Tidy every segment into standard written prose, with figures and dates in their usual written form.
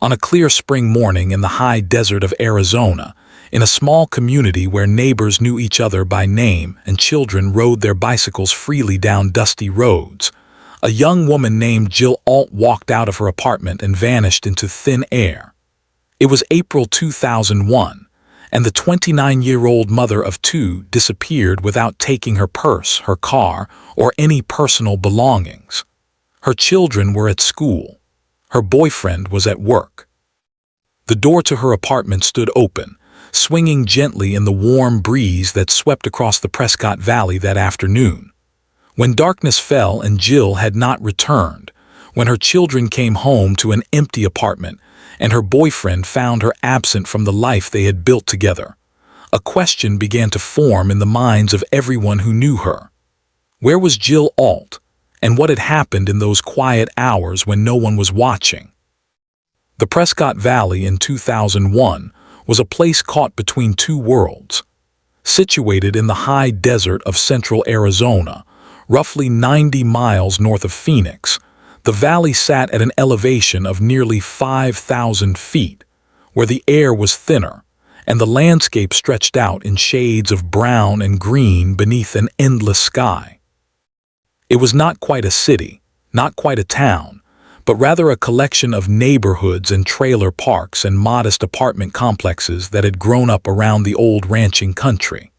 On a clear spring morning in the high desert of Arizona, in a small community where neighbors knew each other by name and children rode their bicycles freely down dusty roads, a young woman named Jill Alt walked out of her apartment and vanished into thin air. It was April 2001, and the 29-year-old mother of two disappeared without taking her purse, her car, or any personal belongings. Her children were at school. Her boyfriend was at work. The door to her apartment stood open, swinging gently in the warm breeze that swept across the Prescott Valley that afternoon. When darkness fell and Jill had not returned, when her children came home to an empty apartment and her boyfriend found her absent from the life they had built together, a question began to form in the minds of everyone who knew her. Where was Jill Alt, and what had happened in those quiet hours when no one was watching? The Prescott Valley in 2001 was a place caught between two worlds. Situated in the high desert of central Arizona, roughly 90 miles north of Phoenix, the valley sat at an elevation of nearly 5,000 feet, where the air was thinner and the landscape stretched out in shades of brown and green beneath an endless sky. It was not quite a city, not quite a town, but rather a collection of neighborhoods and trailer parks and modest apartment complexes that had grown up around the old ranching country.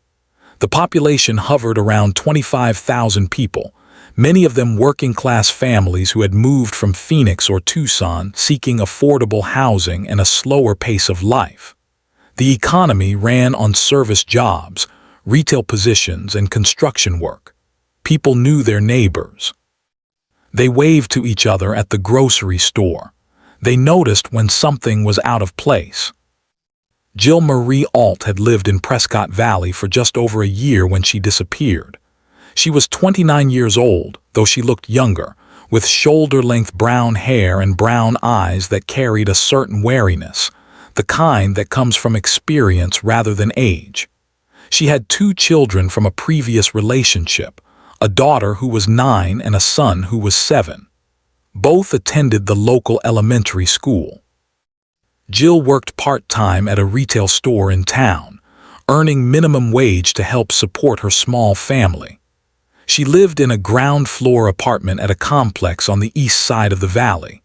The population hovered around 25,000 people, many of them working-class families who had moved from Phoenix or Tucson seeking affordable housing and a slower pace of life. The economy ran on service jobs, retail positions, and construction work. People knew their neighbors. They waved to each other at the grocery store. They noticed when something was out of place. Jill Marie Alt had lived in Prescott Valley for just over a year when she disappeared. She was 29 years old, though she looked younger, with shoulder-length brown hair and brown eyes that carried a certain wariness, the kind that comes from experience rather than age. She had two children from a previous relationship, a daughter who was 9 and a son who was 7. Both attended the local elementary school. Jill worked part-time at a retail store in town, earning minimum wage to help support her small family. She lived in a ground-floor apartment at a complex on the east side of the valley,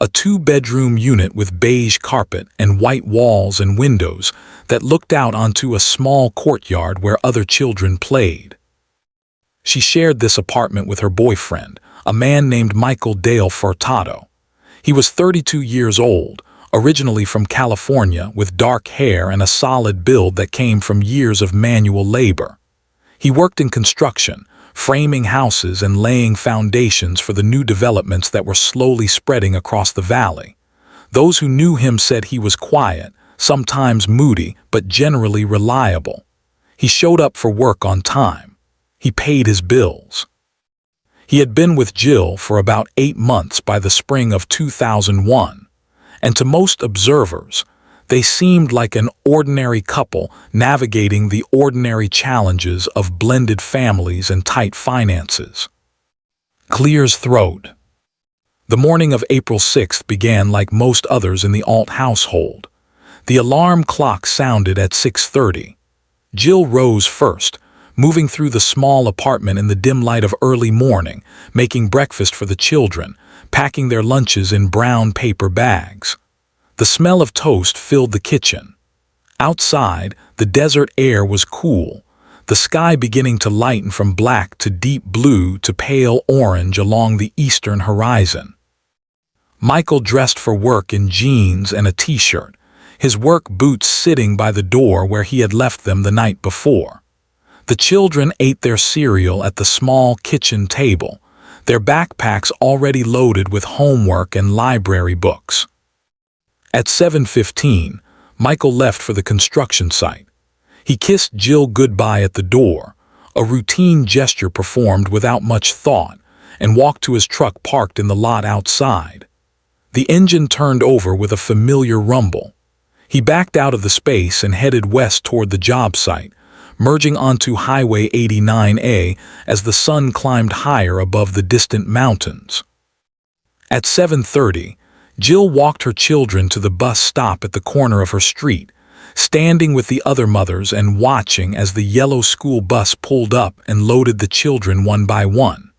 a 2-bedroom unit with beige carpet and white walls and windows that looked out onto a small courtyard where other children played. She shared this apartment with her boyfriend, a man named Michael Dale Furtado. He was 32 years old, originally from California, with dark hair and a solid build that came from years of manual labor. He worked in construction, framing houses and laying foundations for the new developments that were slowly spreading across the valley. Those who knew him said he was quiet, sometimes moody, but generally reliable. He showed up for work on time. He paid his bills. He had been with Jill for about 8 months by the spring of 2001, and to most observers, they seemed like an ordinary couple navigating the ordinary challenges of blended families and tight finances. Clear's throat. The morning of April 6th began like most others in the Alt household. The alarm clock sounded at 6:30. Jill rose first, moving through the small apartment in the dim light of early morning, making breakfast for the children, packing their lunches in brown paper bags. The smell of toast filled the kitchen. Outside, the desert air was cool, the sky beginning to lighten from black to deep blue to pale orange along the eastern horizon. Michael dressed for work in jeans and a t-shirt, his work boots sitting by the door where he had left them the night before. The children ate their cereal at the small kitchen table, their backpacks already loaded with homework and library books. At 7:15, Michael left for the construction site. He kissed Jill goodbye at the door, a routine gesture performed without much thought, and walked to his truck parked in the lot outside. The engine turned over with a familiar rumble. He backed out of the space and headed west toward the job site, merging onto Highway 89A as the sun climbed higher above the distant mountains. At 7:30, Jill walked her children to the bus stop at the corner of her street, standing with the other mothers and watching as the yellow school bus pulled up and loaded the children one by one.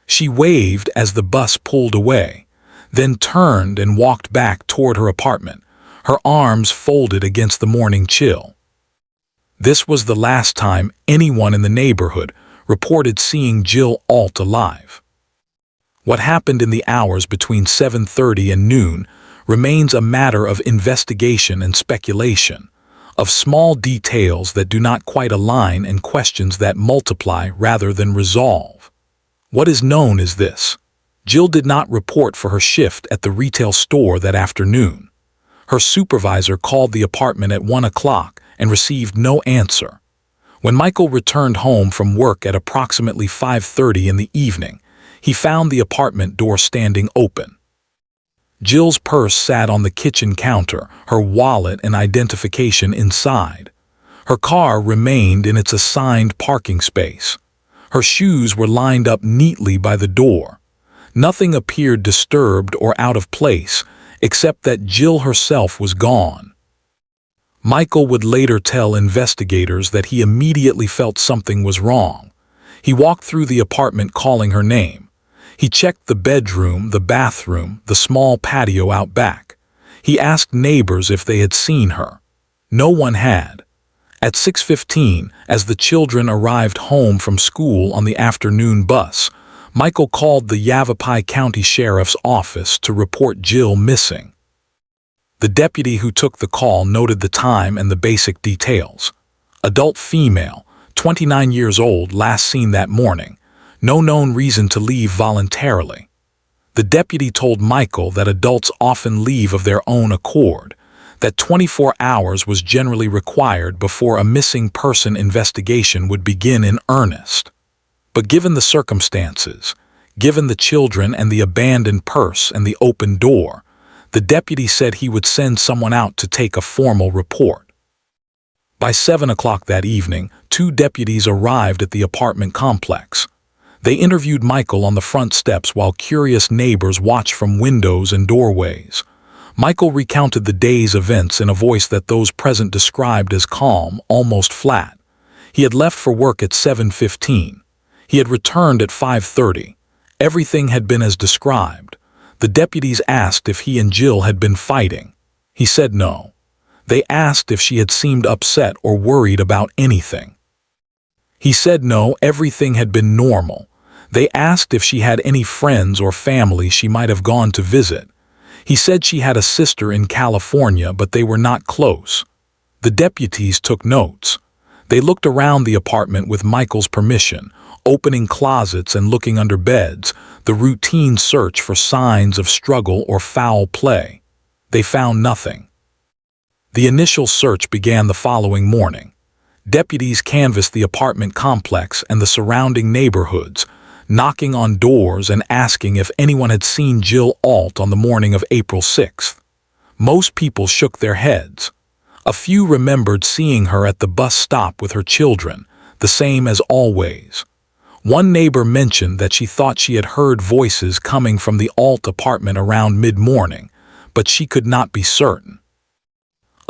She waved as the bus pulled away, then turned and walked back toward her apartment, her arms folded against the morning chill. This was the last time anyone in the neighborhood reported seeing Jill Alt alive. What happened in the hours between 7:30 and noon remains a matter of investigation and speculation, of small details that do not quite align and questions that multiply rather than resolve. What is known is this: Jill did not report for her shift at the retail store that afternoon. Her supervisor called the apartment at 1 o'clock and received no answer. When Michael returned home from work at approximately 5:30 in the evening, he found the apartment door standing open. Jill's purse sat on the kitchen counter, her wallet and identification inside. Her car remained in its assigned parking space. Her shoes were lined up neatly by the door. Nothing appeared disturbed or out of place, except that Jill herself was gone. Michael would later tell investigators that he immediately felt something was wrong. He walked through the apartment calling her name. He checked the bedroom, the bathroom, the small patio out back. He asked neighbors if they had seen her. No one had. At 6:15, as the children arrived home from school on the afternoon bus, Michael called the Yavapai County Sheriff's Office to report Jill missing. The deputy who took the call noted the time and the basic details. Adult female, 29 years old, last seen that morning. No known reason to leave voluntarily. The deputy told Michael that adults often leave of their own accord, that 24 hours was generally required before a missing person investigation would begin in earnest. But given the circumstances, given the children and the abandoned purse and the open door, the deputy said he would send someone out to take a formal report. By 7 o'clock that evening, 2 deputies arrived at the apartment complex. They interviewed Michael on the front steps while curious neighbors watched from windows and doorways. Michael recounted the day's events in a voice that those present described as calm, almost flat. He had left for work at 7:15. He had returned at 5:30. Everything had been as described. The deputies asked if he and Jill had been fighting. He said no. They asked if she had seemed upset or worried about anything. He said no, everything had been normal. They asked if she had any friends or family she might have gone to visit. He said she had a sister in California, but they were not close. The deputies took notes. They looked around the apartment with Michael's permission, opening closets and looking under beds, the routine search for signs of struggle or foul play. They found nothing. The initial search began the following morning. Deputies canvassed the apartment complex and the surrounding neighborhoods, knocking on doors and asking if anyone had seen Jill Alt on the morning of April 6th. Most people shook their heads. A few remembered seeing her at the bus stop with her children, the same as always. One neighbor mentioned that she thought she had heard voices coming from the Alt apartment around mid-morning, but she could not be certain.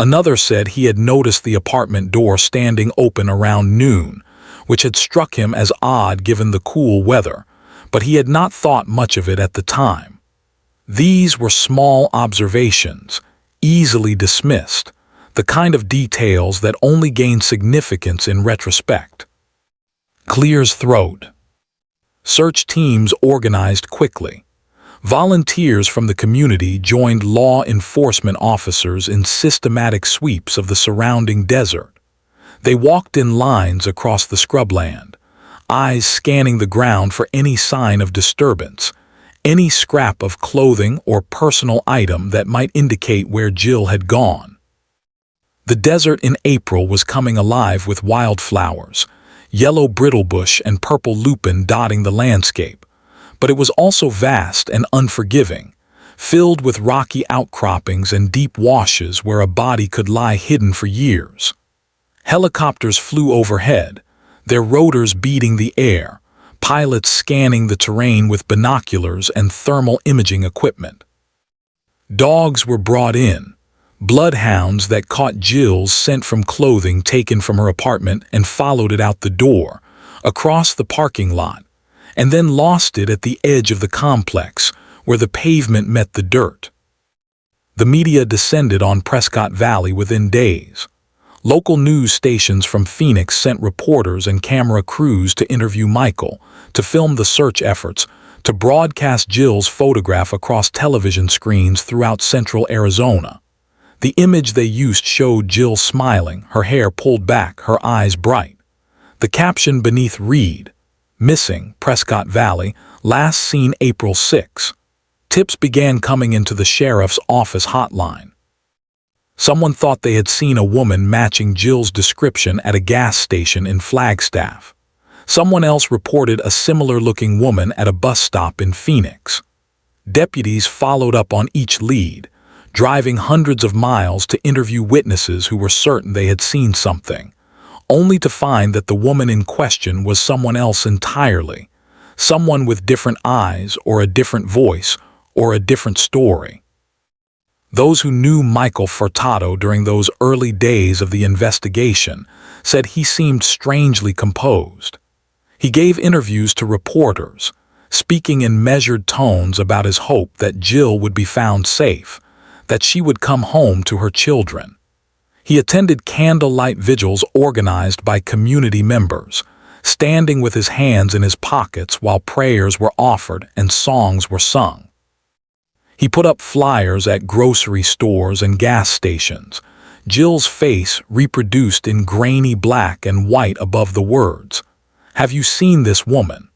Another said he had noticed the apartment door standing open around noon, which had struck him as odd given the cool weather, but he had not thought much of it at the time. These were small observations, easily dismissed, the kind of details that only gain significance in retrospect. Clears throat. Search teams organized quickly. Volunteers from the community joined law enforcement officers in systematic sweeps of the surrounding desert. They walked in lines across the scrubland, eyes scanning the ground for any sign of disturbance, any scrap of clothing or personal item that might indicate where Jill had gone. The desert in April was coming alive with wildflowers, yellow brittlebush and purple lupin dotting the landscape, but it was also vast and unforgiving, filled with rocky outcroppings and deep washes where a body could lie hidden for years. Helicopters flew overhead, their rotors beating the air, pilots scanning the terrain with binoculars and thermal imaging equipment. Dogs were brought in, bloodhounds that caught Jill's scent from clothing taken from her apartment and followed it out the door, across the parking lot, and then lost it at the edge of the complex, where the pavement met the dirt. The media descended on Prescott Valley within days. Local news stations from Phoenix sent reporters and camera crews to interview Michael, to film the search efforts, to broadcast Jill's photograph across television screens throughout central Arizona. The image they used showed Jill smiling, her hair pulled back, her eyes bright. The caption beneath read, "Missing, Prescott Valley, last seen April 6." Tips began coming into the sheriff's office hotline. Someone thought they had seen a woman matching Jill's description at a gas station in Flagstaff. Someone else reported a similar-looking woman at a bus stop in Phoenix. Deputies followed up on each lead, driving hundreds of miles to interview witnesses who were certain they had seen something, only to find that the woman in question was someone else entirely, someone with different eyes or a different voice or a different story. Those who knew Michael Furtado during those early days of the investigation said he seemed strangely composed. He gave interviews to reporters, speaking in measured tones about his hope that Jill would be found safe, that she would come home to her children. He attended candlelight vigils organized by community members, standing with his hands in his pockets while prayers were offered and songs were sung. He put up flyers at grocery stores and gas stations, Jill's face reproduced in grainy black and white above the words, "Have you seen this woman?"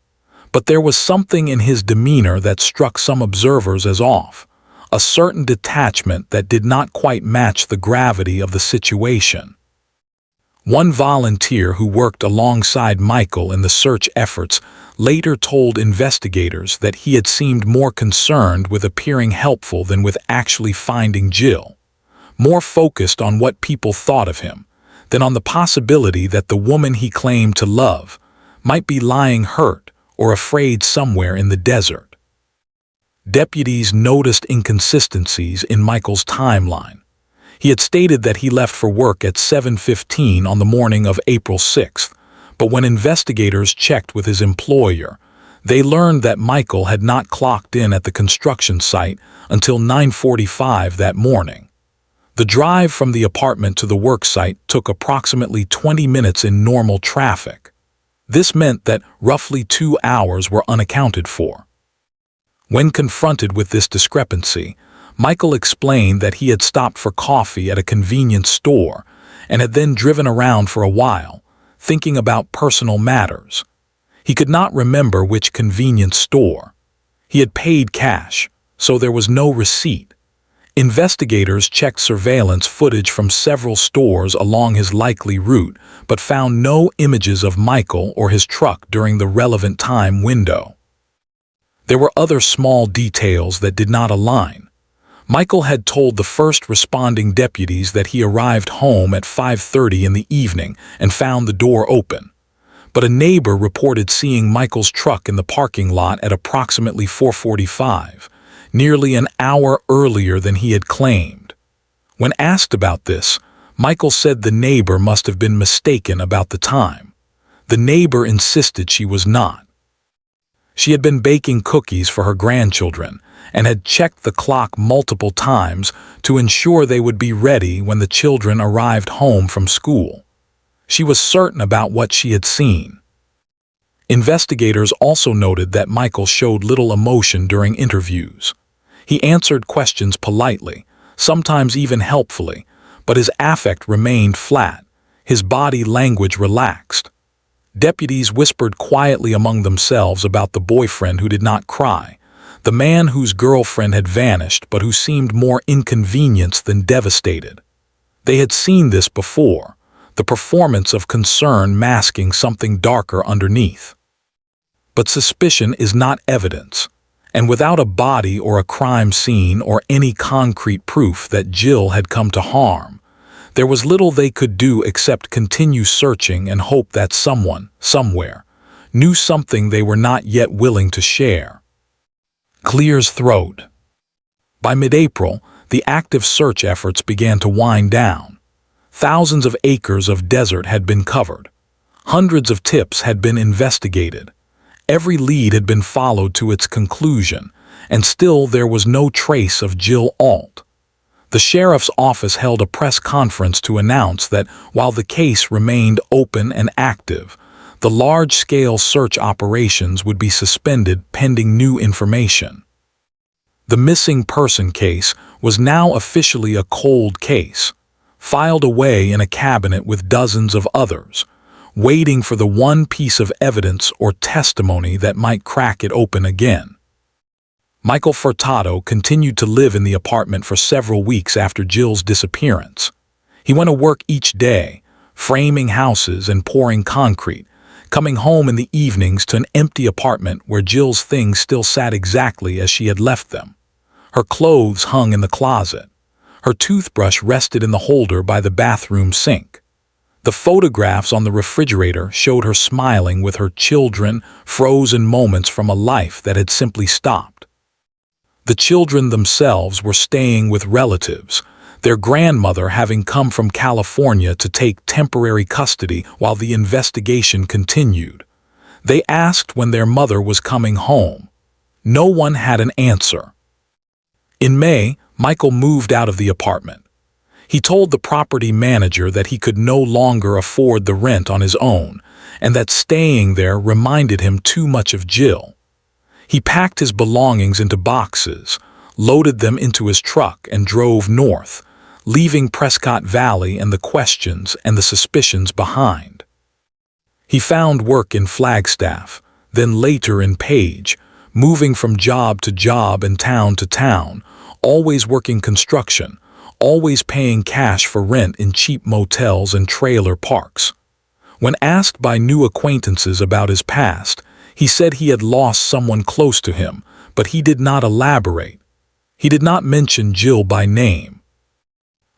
But there was something in his demeanor that struck some observers as off, a certain detachment that did not quite match the gravity of the situation. One volunteer who worked alongside Michael in the search efforts later told investigators that he had seemed more concerned with appearing helpful than with actually finding Jill, more focused on what people thought of him than on the possibility that the woman he claimed to love might be lying hurt or afraid somewhere in the desert. Deputies noticed inconsistencies in Michael's timeline. He had stated that he left for work at 7:15 on the morning of April 6th, but when investigators checked with his employer, they learned that Michael had not clocked in at the construction site until 9:45 that morning. The drive from the apartment to the work site took approximately 20 minutes in normal traffic. This meant that roughly 2 hours were unaccounted for. When confronted with this discrepancy, Michael explained that he had stopped for coffee at a convenience store and had then driven around for a while, thinking about personal matters. He could not remember which convenience store. He had paid cash, so there was no receipt. Investigators checked surveillance footage from several stores along his likely route, but found no images of Michael or his truck during the relevant time window. There were other small details that did not align. Michael had told the first responding deputies that he arrived home at 5:30 in the evening and found the door open. But a neighbor reported seeing Michael's truck in the parking lot at approximately 4:45, nearly an hour earlier than he had claimed. When asked about this, Michael said the neighbor must have been mistaken about the time. The neighbor insisted she was not. She had been baking cookies for her grandchildren and had checked the clock multiple times to ensure they would be ready when the children arrived home from school. She was certain about what she had seen. Investigators also noted that Michael showed little emotion during interviews. He answered questions politely, sometimes even helpfully, but his affect remained flat, his body language relaxed. Deputies whispered quietly among themselves about the boyfriend who did not cry, the man whose girlfriend had vanished but who seemed more inconvenienced than devastated. They had seen this before, the performance of concern masking something darker underneath. But suspicion is not evidence, and without a body or a crime scene or any concrete proof that Jill had come to harm, there was little they could do except continue searching and hope that someone, somewhere, knew something they were not yet willing to share. Clears throat. By mid-April, the active search efforts began to wind down. Thousands of acres of desert had been covered. Hundreds of tips had been investigated. Every lead had been followed to its conclusion, and still there was no trace of Jill Alt. The sheriff's office held a press conference to announce that while the case remained open and active, the large-scale search operations would be suspended pending new information. The missing person case was now officially a cold case, filed away in a cabinet with dozens of others, waiting for the one piece of evidence or testimony that might crack it open again. Michael Furtado continued to live in the apartment for several weeks after Jill's disappearance. He went to work each day, framing houses and pouring concrete, coming home in the evenings to an empty apartment where Jill's things still sat exactly as she had left them. Her clothes hung in the closet. Her toothbrush rested in the holder by the bathroom sink. The photographs on the refrigerator showed her smiling with her children, frozen moments from a life that had simply stopped. The children themselves were staying with relatives, their grandmother having come from California to take temporary custody while the investigation continued. They asked when their mother was coming home. No one had an answer. In May, Michael moved out of the apartment. He told the property manager that he could no longer afford the rent on his own, and that staying there reminded him too much of Jill. He packed his belongings into boxes, loaded them into his truck, and drove north, leaving Prescott Valley and the questions and the suspicions behind. He found work in Flagstaff, then later in Page, moving from job to job and town to town, always working construction, always paying cash for rent in cheap motels and trailer parks. When asked by new acquaintances about his past, he said he had lost someone close to him, but he did not elaborate. He did not mention Jill by name.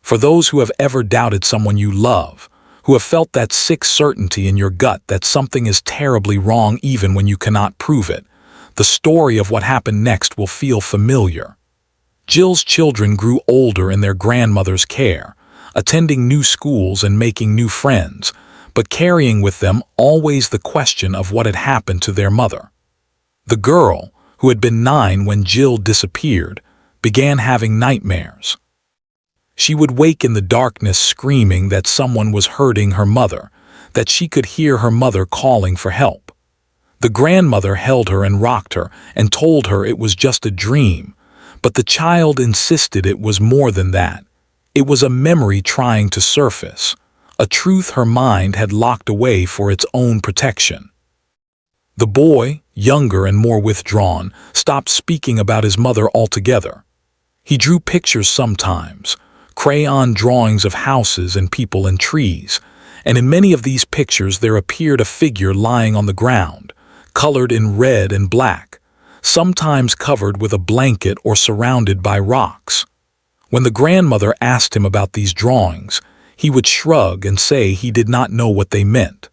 For those who have ever doubted someone you love, who have felt that sick certainty in your gut that something is terribly wrong even when you cannot prove it, the story of what happened next will feel familiar. Jill's children grew older in their grandmother's care, attending new schools and making new friends, but carrying with them always the question of what had happened to their mother. The girl, who had been 9 when Jill disappeared, began having nightmares. She would wake in the darkness screaming that someone was hurting her mother, that she could hear her mother calling for help. The grandmother held her and rocked her and told her it was just a dream, but the child insisted it was more than that. It was a memory trying to surface, a truth her mind had locked away for its own protection. The boy, younger and more withdrawn, stopped speaking about his mother altogether. He drew pictures sometimes, crayon drawings of houses and people and trees, and in many of these pictures there appeared a figure lying on the ground, colored in red and black, sometimes covered with a blanket or surrounded by rocks. When the grandmother asked him about these drawings, he would shrug and say he did not know what they meant.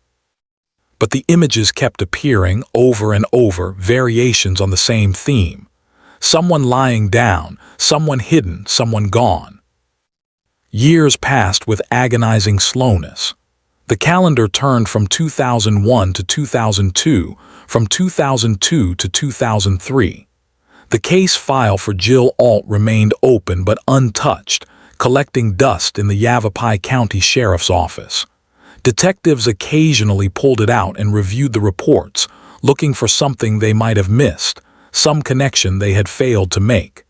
But the images kept appearing over and over, variations on the same theme. Someone lying down, someone hidden, someone gone. Years passed with agonizing slowness. The calendar turned from 2001 to 2002, from 2002 to 2003. The case file for Jill Alt remained open but untouched, collecting dust in the Yavapai County Sheriff's Office. Detectives occasionally pulled it out and reviewed the reports, looking for something they might have missed, some connection they had failed to make.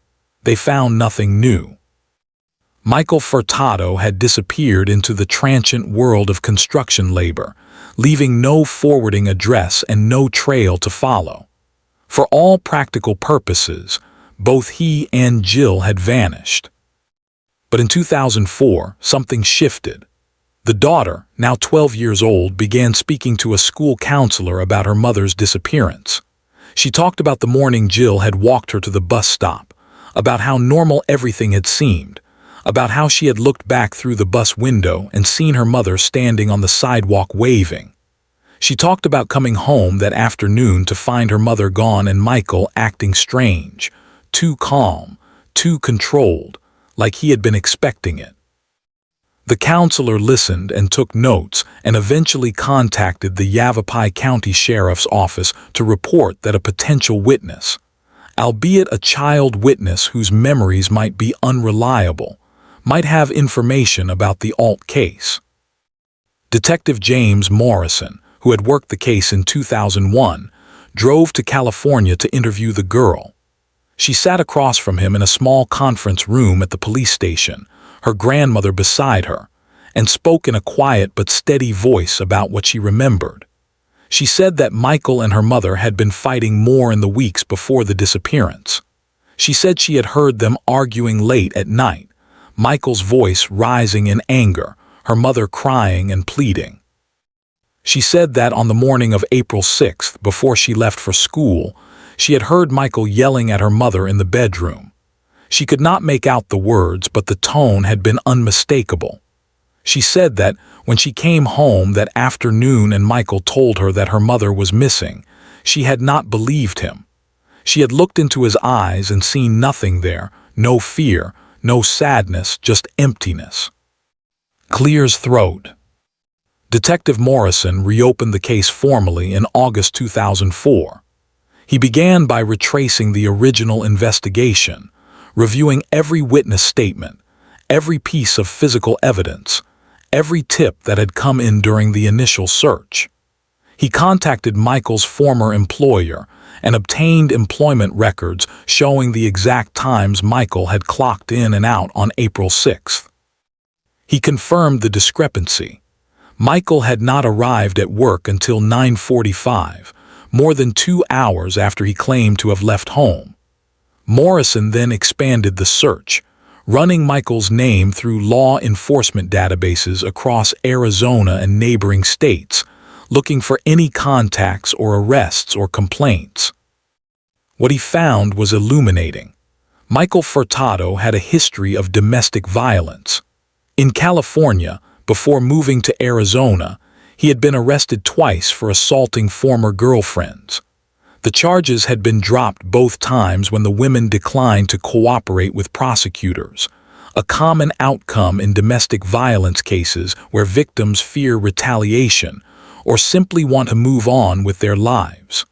They found nothing new. Michael Furtado had disappeared into the transient world of construction labor, leaving no forwarding address and no trail to follow. For all practical purposes, both he and Jill had vanished. But in 2004, something shifted. The daughter, now 12 years old, began speaking to a school counselor about her mother's disappearance. She talked about the morning Jill had walked her to the bus stop, about how normal everything had seemed, about how she had looked back through the bus window and seen her mother standing on the sidewalk waving. She talked about coming home that afternoon to find her mother gone and Michael acting strange, too calm, too controlled, like he had been expecting it. The counselor listened and took notes and eventually contacted the Yavapai County Sheriff's Office to report that a potential witness, albeit a child witness whose memories might be unreliable, might have information about the Alt case. Detective James Morrison, who had worked the case in 2001, drove to California to interview the girl. She sat across from him in a small conference room at the police station, her grandmother beside her, and spoke in a quiet but steady voice about what she remembered. She said that Michael and her mother had been fighting more in the weeks before the disappearance. She said she had heard them arguing late at night, Michael's voice rising in anger, her mother crying and pleading. She said that on the morning of April 6th, before she left for school, she had heard Michael yelling at her mother in the bedroom. She could not make out the words, but the tone had been unmistakable. She said that when she came home that afternoon and Michael told her that her mother was missing, she had not believed him. She had looked into his eyes and seen nothing there, no fear, no sadness, just emptiness. Clears throat. Detective Morrison reopened the case formally in August 2004. He began by retracing the original investigation, reviewing every witness statement, every piece of physical evidence, every tip that had come in during the initial search. He contacted Michael's former employer and obtained employment records showing the exact times Michael had clocked in and out on April 6th. He confirmed the discrepancy. Michael had not arrived at work until 9:45, more than 2 hours after he claimed to have left home. Morrison then expanded the search, running Michael's name through law enforcement databases across Arizona and neighboring states, looking for any contacts or arrests or complaints. What he found was illuminating. Michael Furtado had a history of domestic violence. In California, before moving to Arizona, he had been arrested twice for assaulting former girlfriends. The charges had been dropped both times when the women declined to cooperate with prosecutors, a common outcome in domestic violence cases where victims fear retaliation or simply want to move on with their lives.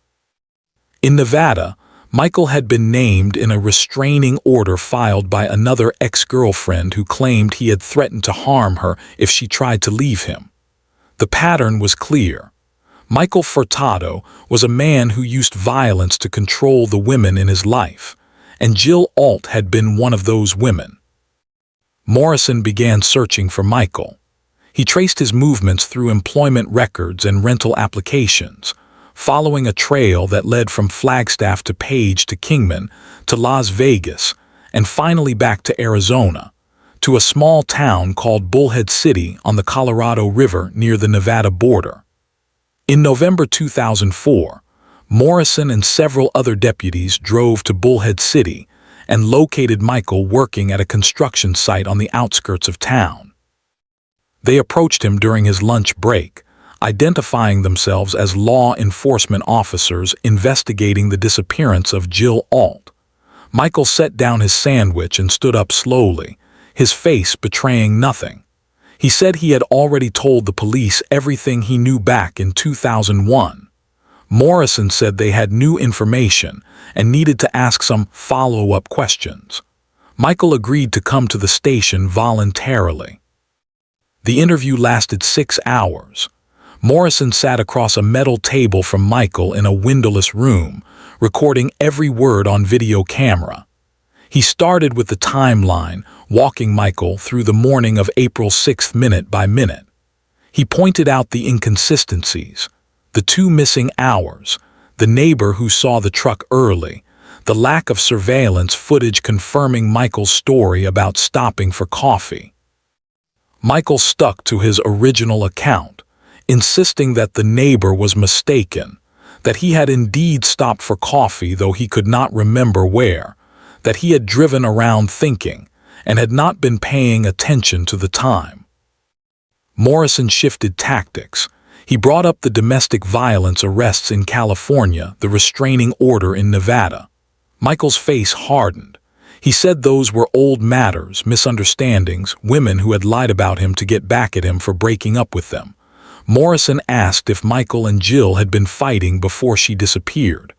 In Nevada, Michael had been named in a restraining order filed by another ex-girlfriend who claimed he had threatened to harm her if she tried to leave him. The pattern was clear. Michael Furtado was a man who used violence to control the women in his life, and Jill Alt had been one of those women. Morrison began searching for Michael. He traced his movements through employment records and rental applications, following a trail that led from Flagstaff to Page to Kingman to Las Vegas, and finally back to Arizona, to a small town called Bullhead City on the Colorado River near the Nevada border. In November 2004, Morrison and several other deputies drove to Bullhead City and located Michael working at a construction site on the outskirts of town. They approached him during his lunch break, identifying themselves as law enforcement officers investigating the disappearance of Jill Alt. Michael set down his sandwich and stood up slowly, his face betraying nothing. He said he had already told the police everything he knew back in 2001. Morrison said they had new information and needed to ask some follow-up questions. Michael agreed to come to the station voluntarily. The interview lasted 6 hours. Morrison sat across a metal table from Michael in a windowless room, recording every word on video camera. He started with the timeline, walking Michael through the morning of April 6th minute by minute. He pointed out the inconsistencies, the 2 missing hours, the neighbor who saw the truck early, the lack of surveillance footage confirming Michael's story about stopping for coffee. Michael stuck to his original account, insisting that the neighbor was mistaken, that he had indeed stopped for coffee though he could not remember where, that he had driven around thinking and had not been paying attention to the time. Morrison shifted tactics. He brought up the domestic violence arrests in California, the restraining order in Nevada. Michael's face hardened. He said those were old matters, misunderstandings, women who had lied about him to get back at him for breaking up with them. Morrison asked if Michael and Jill had been fighting before she disappeared.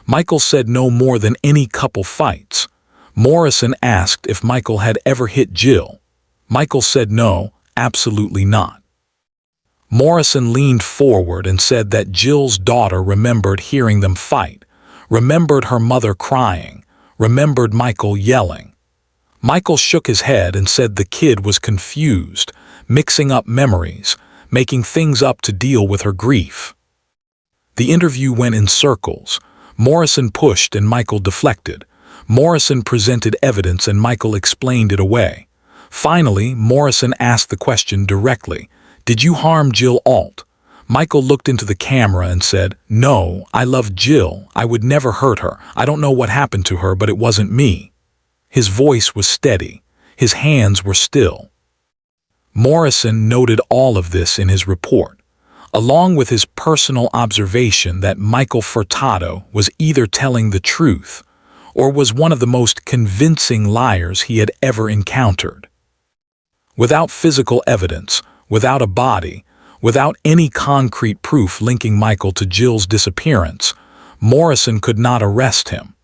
Michael said no more than any couple fights. Morrison asked if Michael had ever hit Jill. Michael said no, absolutely not. Morrison leaned forward and said that Jill's daughter remembered hearing them fight, remembered her mother crying, remembered Michael yelling. Michael shook his head and said the kid was confused, mixing up memories, making things up to deal with her grief. The interview went in circles. Morrison pushed and Michael deflected. Morrison presented evidence and Michael explained it away. Finally, Morrison asked the question directly, "Did you harm Jill Alt?" Michael looked into the camera and said, "No, I love Jill. I would never hurt her. I don't know what happened to her, but it wasn't me." His voice was steady. His hands were still. Morrison noted all of this in his report, along with his personal observation that Michael Furtado was either telling the truth or was one of the most convincing liars he had ever encountered. Without physical evidence, without a body, without any concrete proof linking Michael to Jill's disappearance, Morrison could not arrest him.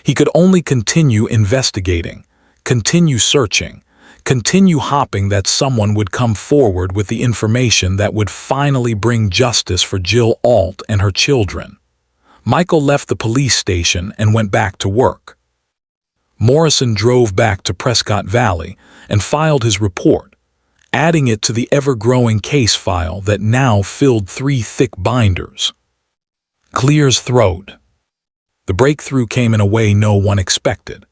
He could only continue investigating, continue searching, continue hoping that someone would come forward with the information that would finally bring justice for Jill Alt and her children. Michael left the police station and went back to work. Morrison drove back to Prescott Valley and filed his report, adding it to the ever-growing case file that now filled 3 thick binders. Clear's throat. The breakthrough came in a way no one expected.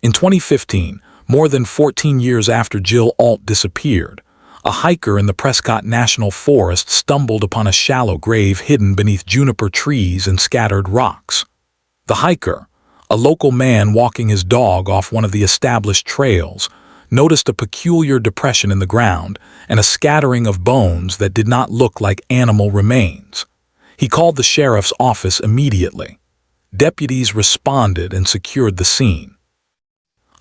In 2015, more than 14 years after Jill Alt disappeared, a hiker in the Prescott National Forest stumbled upon a shallow grave hidden beneath juniper trees and scattered rocks. The hiker, a local man walking his dog off one of the established trails, noticed a peculiar depression in the ground and a scattering of bones that did not look like animal remains. He called the sheriff's office immediately. Deputies responded and secured the scene.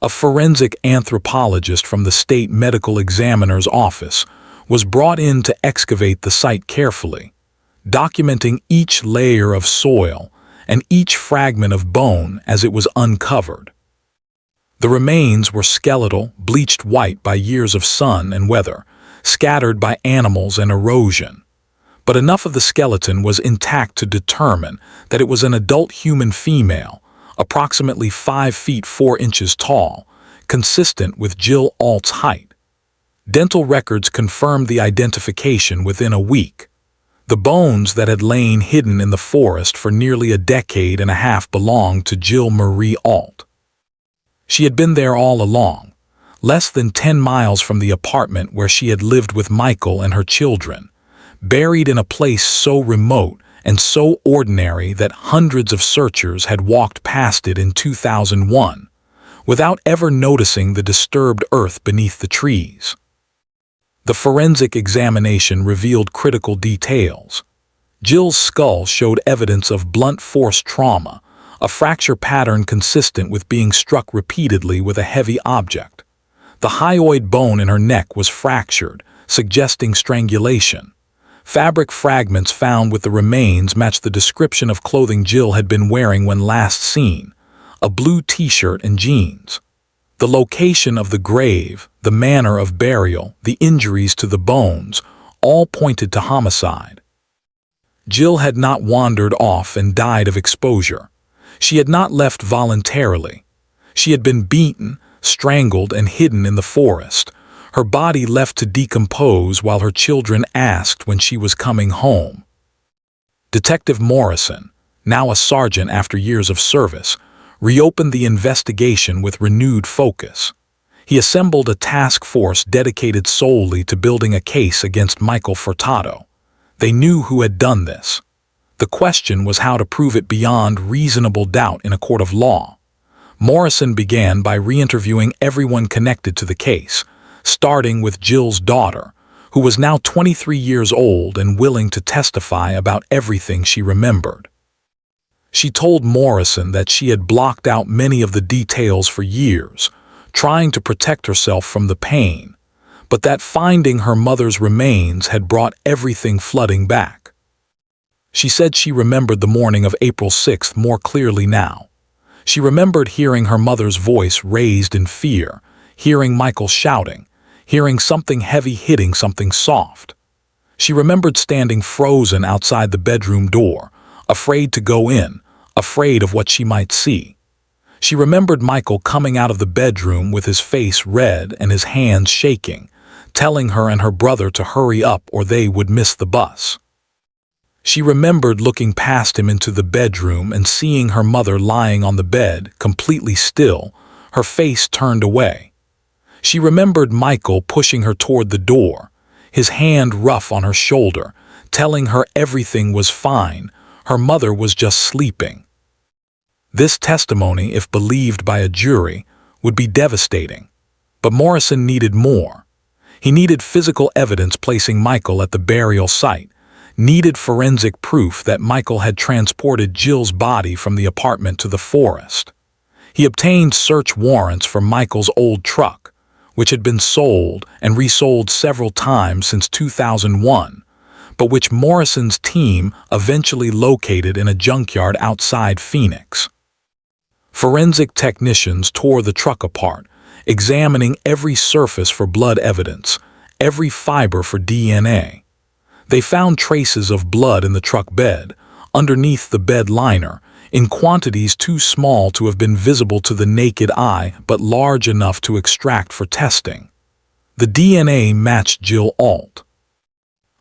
A forensic anthropologist from the state medical examiner's office was brought in to excavate the site carefully, documenting each layer of soil and each fragment of bone as it was uncovered. The remains were skeletal, bleached white by years of sun and weather, scattered by animals and erosion. But enough of the skeleton was intact to determine that it was an adult human female, approximately 5 feet 4 inches tall, consistent with Jill Alt's height. Dental records confirmed the identification within a week. The bones that had lain hidden in the forest for nearly a decade and a half belonged to Jill Marie Alt. She had been there all along, less than 10 miles from the apartment where she had lived with Michael and her children, buried in a place so remote and so ordinary that hundreds of searchers had walked past it in 2001, without ever noticing the disturbed earth beneath the trees. The forensic examination revealed critical details. Jill's skull showed evidence of blunt force trauma, a fracture pattern consistent with being struck repeatedly with a heavy object. The hyoid bone in her neck was fractured, suggesting strangulation. Fabric fragments found with the remains matched the description of clothing Jill had been wearing when last seen, a blue t-shirt and jeans. The location of the grave, the manner of burial, the injuries to the bones, all pointed to homicide. Jill had not wandered off and died of exposure. She had not left voluntarily. She had been beaten, strangled, and hidden in the forest, her body left to decompose while her children asked when she was coming home. Detective Morrison, now a sergeant after years of service, reopened the investigation with renewed focus. He assembled a task force dedicated solely to building a case against Michael Furtado. They knew who had done this. The question was how to prove it beyond reasonable doubt in a court of law. Morrison began by re-interviewing everyone connected to the case, starting with Jill's daughter, who was now 23 years old and willing to testify about everything she remembered. She told Morrison that she had blocked out many of the details for years, trying to protect herself from the pain, but that finding her mother's remains had brought everything flooding back. She said she remembered the morning of April 6th more clearly now. She remembered hearing her mother's voice raised in fear, hearing Michael shouting, hearing something heavy hitting something soft. She remembered standing frozen outside the bedroom door, afraid to go in, afraid of what she might see. She remembered Michael coming out of the bedroom with his face red and his hands shaking, telling her and her brother to hurry up or they would miss the bus. She remembered looking past him into the bedroom and seeing her mother lying on the bed, completely still, her face turned away. She remembered Michael pushing her toward the door, his hand rough on her shoulder, telling her everything was fine, her mother was just sleeping. This testimony, if believed by a jury, would be devastating. But Morrison needed more. He needed physical evidence placing Michael at the burial site, needed forensic proof that Michael had transported Jill's body from the apartment to the forest. He obtained search warrants for Michael's old truck, which had been sold and resold several times since 2001, but which Morrison's team eventually located in a junkyard outside Phoenix. Forensic technicians tore the truck apart, examining every surface for blood evidence, every fiber for DNA. They found traces of blood in the truck bed, underneath the bed liner, in quantities too small to have been visible to the naked eye but large enough to extract for testing. The DNA matched Jill Alt.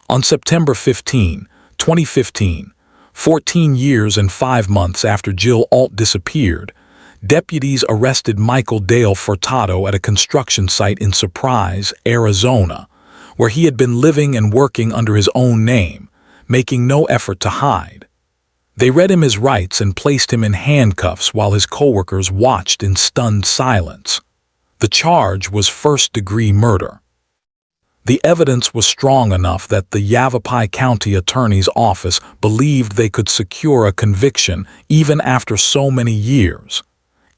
On September 15, 2015, 14 years and 5 months after Jill Alt disappeared, deputies arrested Michael Dale Furtado at a construction site in Surprise, Arizona, where he had been living and working under his own name, making no effort to hide. They read him his rights and placed him in handcuffs while his coworkers watched in stunned silence. The charge was first-degree murder. The evidence was strong enough that the Yavapai County Attorney's Office believed they could secure a conviction even after so many years,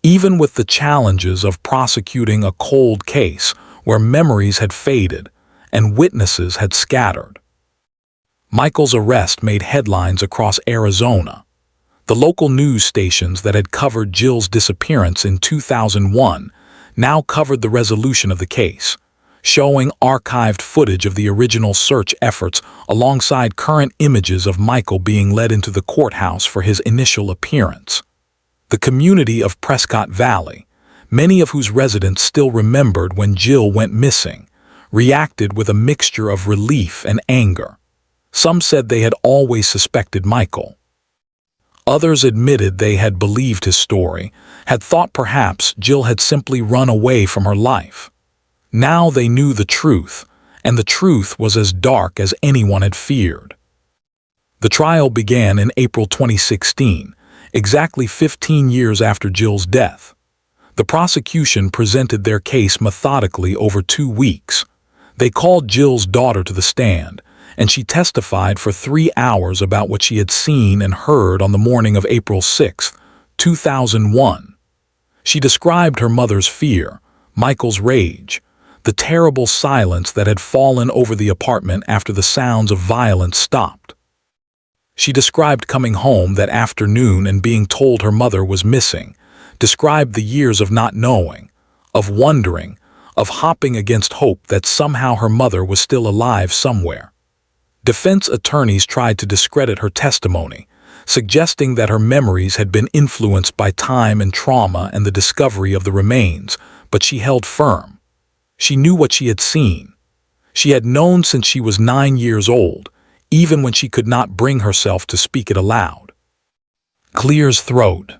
even with the challenges of prosecuting a cold case where memories had faded and witnesses had scattered. Michael's arrest made headlines across Arizona. The local news stations that had covered Jill's disappearance in 2001 now covered the resolution of the case, showing archived footage of the original search efforts alongside current images of Michael being led into the courthouse for his initial appearance. The community of Prescott Valley, many of whose residents still remembered when Jill went missing, reacted with a mixture of relief and anger. Some said they had always suspected Michael. Others admitted they had believed his story, had thought perhaps Jill had simply run away from her life. Now they knew the truth, and the truth was as dark as anyone had feared. The trial began in April 2016, exactly 15 years after Jill's death. The prosecution presented their case methodically over 2 weeks. They called Jill's daughter to the stand, and she testified for 3 hours about what she had seen and heard on the morning of April 6, 2001. She described her mother's fear, Michael's rage, the terrible silence that had fallen over the apartment after the sounds of violence stopped. She described coming home that afternoon and being told her mother was missing, described the years of not knowing, of wondering, of hopping against hope that somehow her mother was still alive somewhere. Defense attorneys tried to discredit her testimony, suggesting that her memories had been influenced by time and trauma and the discovery of the remains, but she held firm. She knew what she had seen. She had known since she was 9 years old, even when she could not bring herself to speak it aloud. Clears throat.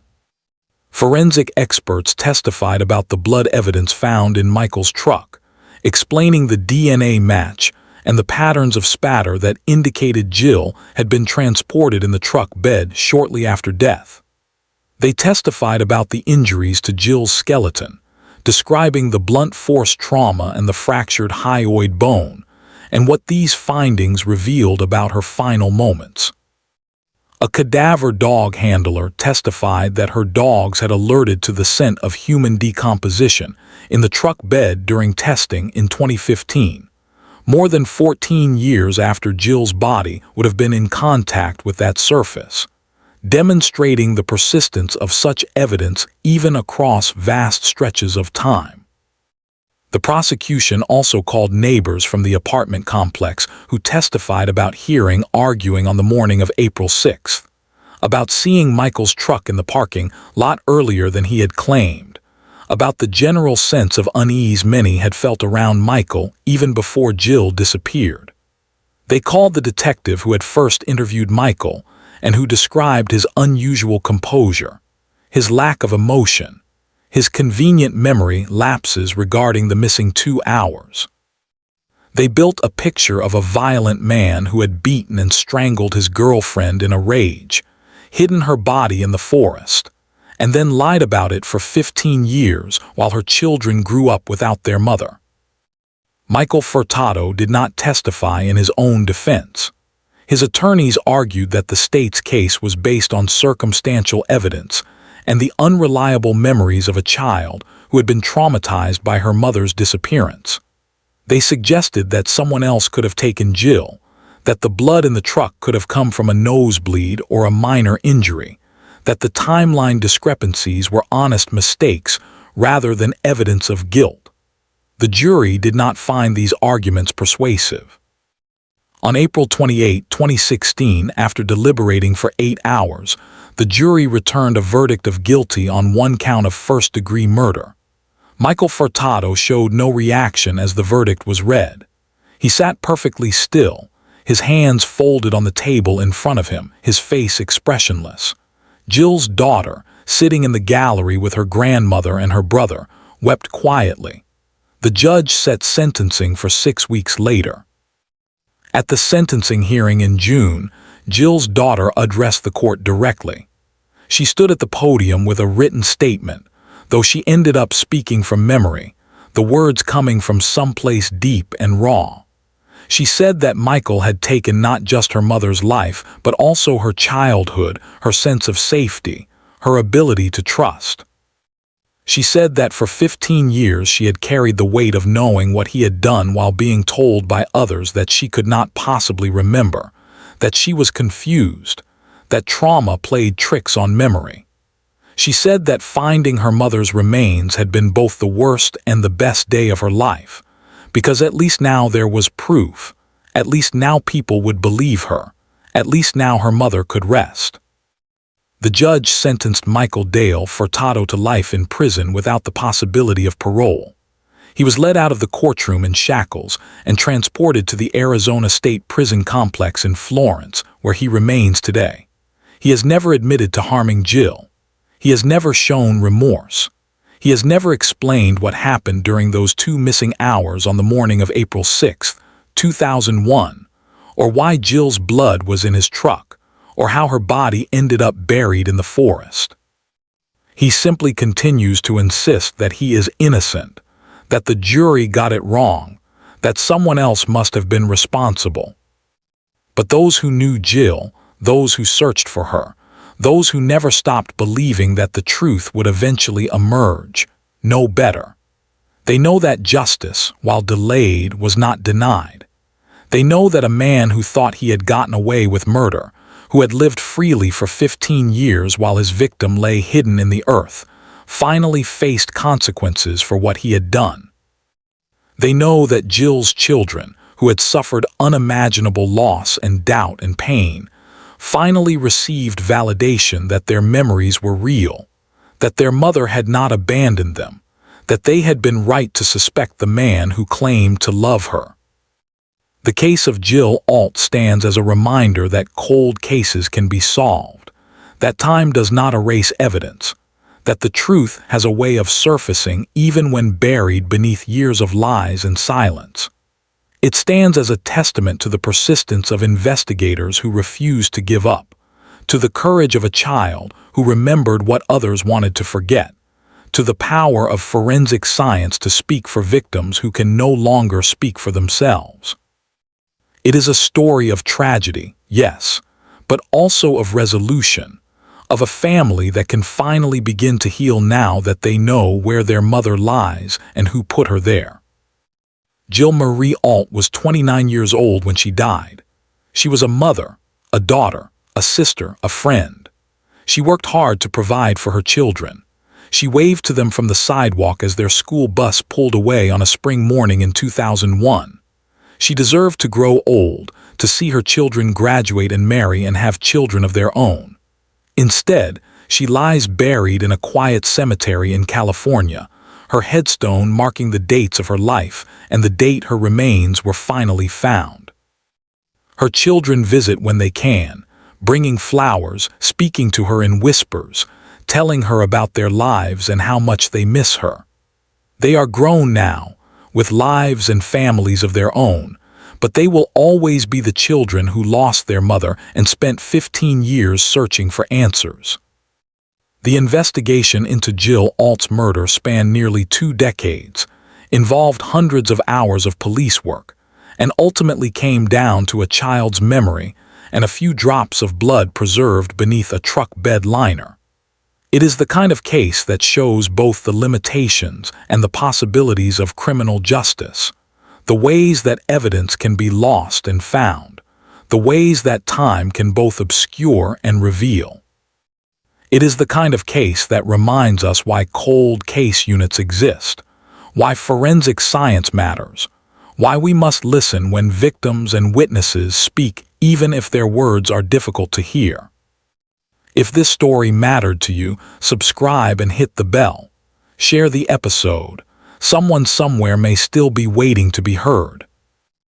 Forensic experts testified about the blood evidence found in Michael's truck, explaining the DNA match and the patterns of spatter that indicated Jill had been transported in the truck bed shortly after death. They testified about the injuries to Jill's skeleton, describing the blunt force trauma and the fractured hyoid bone, and what these findings revealed about her final moments. A cadaver dog handler testified that her dogs had alerted to the scent of human decomposition in the truck bed during testing in 2015, more than 14 years after Jill's body would have been in contact with that surface, demonstrating the persistence of such evidence even across vast stretches of time. The prosecution also called neighbors from the apartment complex who testified about hearing arguing on the morning of April 6th, about seeing Michael's truck in the parking lot earlier than he had claimed, about the general sense of unease many had felt around Michael even before Jill disappeared. They called the detective who had first interviewed Michael and who described his unusual composure, his lack of emotion, his convenient memory lapses regarding the missing 2 hours. They built a picture of a violent man who had beaten and strangled his girlfriend in a rage, hidden her body in the forest, and then lied about it for 15 years while her children grew up without their mother. Michael Furtado did not testify in his own defense. His attorneys argued that the state's case was based on circumstantial evidence and the unreliable memories of a child who had been traumatized by her mother's disappearance. They suggested that someone else could have taken Jill, that the blood in the truck could have come from a nosebleed or a minor injury, that the timeline discrepancies were honest mistakes rather than evidence of guilt. The jury did not find these arguments persuasive. On April 28, 2016, after deliberating for 8 hours, the jury returned a verdict of guilty on 1 count of first-degree murder. Michael Furtado showed no reaction as the verdict was read. He sat perfectly still, his hands folded on the table in front of him, his face expressionless. Jill's daughter, sitting in the gallery with her grandmother and her brother, wept quietly. The judge set sentencing for 6 weeks later. At the sentencing hearing in June, Jill's daughter addressed the court directly. She stood at the podium with a written statement, though she ended up speaking from memory, the words coming from someplace deep and raw. She said that Michael had taken not just her mother's life, but also her childhood, her sense of safety, her ability to trust. She said that for 15 years she had carried the weight of knowing what he had done while being told by others that she could not possibly remember, that she was confused, that trauma played tricks on memory. She said that finding her mother's remains had been both the worst and the best day of her life, because at least now there was proof, at least now people would believe her, at least now her mother could rest. The judge sentenced Michael Dale Furtado to life in prison without the possibility of parole. He was led out of the courtroom in shackles and transported to the Arizona State Prison Complex in Florence, where he remains today. He has never admitted to harming Jill. He has never shown remorse. He has never explained what happened during those 2 missing hours on the morning of April 6, 2001, or why Jill's blood was in his truck, or how her body ended up buried in the forest. He simply continues to insist that he is innocent, that the jury got it wrong, that someone else must have been responsible. But those who knew Jill, those who searched for her, those who never stopped believing that the truth would eventually emerge, know better. They know that justice, while delayed, was not denied. They know that a man who thought he had gotten away with murder, who had lived freely for 15 years while his victim lay hidden in the earth, finally faced consequences for what he had done. They know that Jill's children, who had suffered unimaginable loss and doubt and pain, finally received validation that their memories were real, that their mother had not abandoned them, that they had been right to suspect the man who claimed to love her. The case of Jill Alt stands as a reminder that cold cases can be solved, that time does not erase evidence, that the truth has a way of surfacing even when buried beneath years of lies and silence. It stands as a testament to the persistence of investigators who refused to give up, to the courage of a child who remembered what others wanted to forget, to the power of forensic science to speak for victims who can no longer speak for themselves. It is a story of tragedy, yes, but also of resolution, of a family that can finally begin to heal now that they know where their mother lies and who put her there. Jill Marie Alt was 29 years old when she died. She was a mother, a daughter, a sister, a friend. She worked hard to provide for her children. She waved to them from the sidewalk as their school bus pulled away on a spring morning in 2001. She deserved to grow old, to see her children graduate and marry and have children of their own. Instead, she lies buried in a quiet cemetery in California, her headstone marking the dates of her life and the date her remains were finally found. Her children visit when they can, bringing flowers, speaking to her in whispers, telling her about their lives and how much they miss her. They are grown now, with lives and families of their own, but they will always be the children who lost their mother and spent 15 years searching for answers. The investigation into Jill Alt's murder spanned nearly 2 decades, involved hundreds of hours of police work, and ultimately came down to a child's memory and a few drops of blood preserved beneath a truck bed liner. It is the kind of case that shows both the limitations and the possibilities of criminal justice, the ways that evidence can be lost and found, the ways that time can both obscure and reveal. It is the kind of case that reminds us why cold case units exist, why forensic science matters, why we must listen when victims and witnesses speak even if their words are difficult to hear. If this story mattered to you, subscribe and hit the bell. Share the episode. Someone somewhere may still be waiting to be heard.